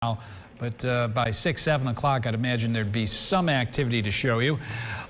But by 6, 7 o'clock, I'd imagine there'd be some activity to show you.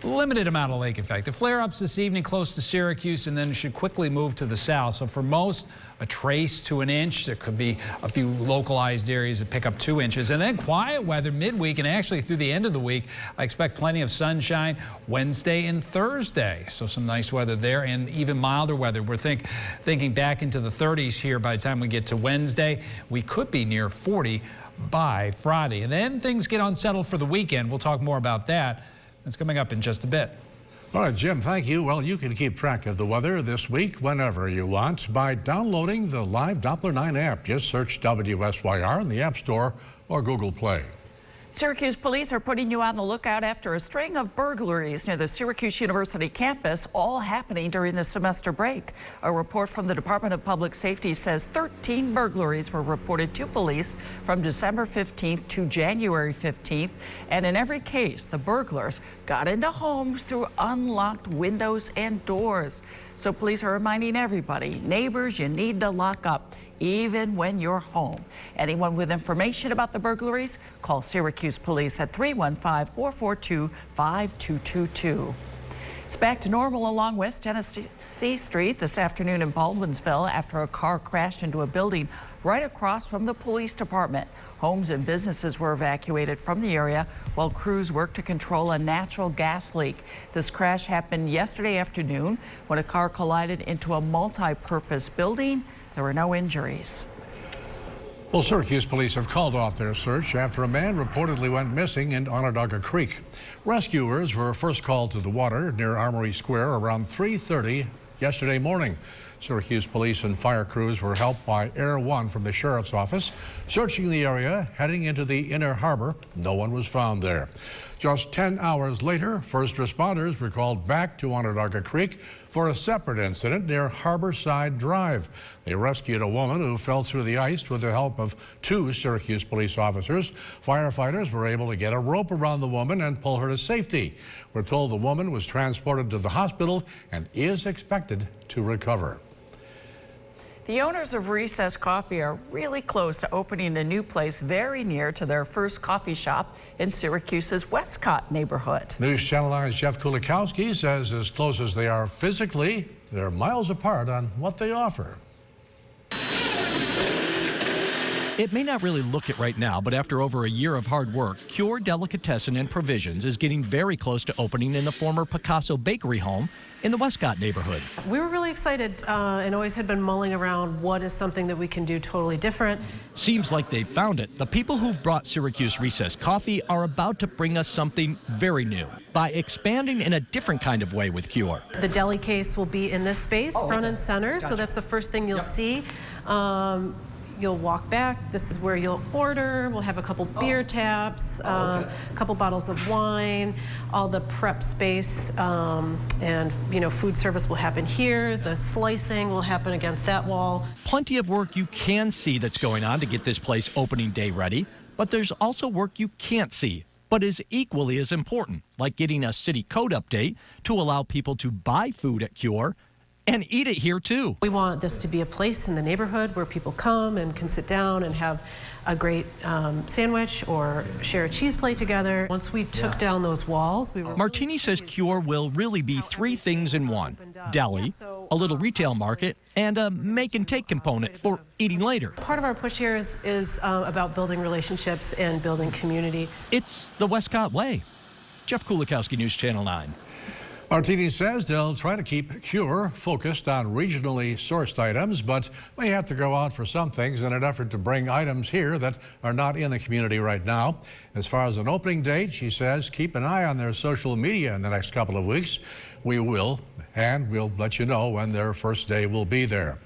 Limited amount of lake effect. The flare-ups this evening close to Syracuse and then should quickly move to the south. So for most, a trace to an inch. There could be a few localized areas that pick up 2 inches. And then quiet weather midweek and actually through the end of the week. I expect plenty of sunshine Wednesday and Thursday. So some nice weather there and even milder weather. We're thinking back into the 30s here by the time we get to Wednesday. We could be near 40 by Friday. And then things get unsettled for the weekend. We'll talk more about that. That's coming up in just a bit. All right, Jim, thank you. Well, you can keep track of the weather this week whenever you want by downloading the Live Doppler 9 app. Just search WSYR in the App Store or Google Play. Syracuse police are putting you on the lookout after a string of burglaries near the Syracuse University campus, all happening during the semester break. A report from the Department of Public Safety says 13 burglaries were reported to police from December 15th to January 15th. And in every case, the burglars got into homes through unlocked windows and doors. So police are reminding everybody, neighbors, you need to lock up even when you're home. Anyone with information about the burglaries, call Syracuse Police at 315-442-5222. It's back to normal along West Genesee Street this afternoon in Baldwinsville after a car crashed into a building right across from the police department. Homes and businesses were evacuated from the area while crews worked to control a natural gas leak. This crash happened yesterday afternoon when a car collided into a multi-purpose building. There were no injuries. Well, Syracuse police have called off their search after a man reportedly went missing in Onondaga Creek. Rescuers were first called to the water near Armory Square around 3:30 yesterday morning. Syracuse police and fire crews were helped by Air 1 from the sheriff's office. Searching the area, heading into the inner harbor, no one was found there. Just 10 hours later, first responders were called back to Onondaga Creek for a separate incident near Harborside Drive. They rescued a woman who fell through the ice with the help of 2 Syracuse police officers. Firefighters were able to get a rope around the woman and pull her to safety. We're told the woman was transported to the hospital and is expected to recover. The owners of Recess Coffee are really close to opening a new place very near to their first coffee shop in Syracuse's Westcott neighborhood. News Channel 9's Jeff Kulikowski says as close as they are physically, they're miles apart on what they offer. It may not really look it right now, but after over a year of hard work, Cure Delicatessen and Provisions is getting very close to opening in the former Picasso Bakery home in the Westcott neighborhood. We were really excited and always had been mulling around what is something that we can do totally different. Seems like they found it. The people who've brought Syracuse Recess Coffee are about to bring us something very new by expanding in a different kind of way with Cure. The deli case will be in this space, front and center, so that's the first thing you'll see. You'll walk back. This is where you'll order. We'll have a couple beer taps, a couple bottles of wine, all the prep space, and food service will happen here. The slicing will happen against that wall. Plenty of work you can see that's going on to get this place opening day ready, but there's also work you can't see, but is equally as important, like getting a city code update to allow people to buy food at Cure and eat it here too. We want this to be a place in the neighborhood where people come and can sit down and have a great sandwich or share a cheese plate together. Once we took down those walls, we were... Martini says Cure will really be 3 things in one: deli, a little retail market, and a make and take component for eating later. Part of our push here is about building relationships and building community. It's the Westcott way. Jeff Kulikowski, News Channel 9. Martini says they'll try to keep Cure focused on regionally sourced items, but may have to go out for some things in an effort to bring items here that are not in the community right now. As far as an opening date, she says keep an eye on their social media in the next couple of weeks. We will, and we'll let you know when their first day will be there.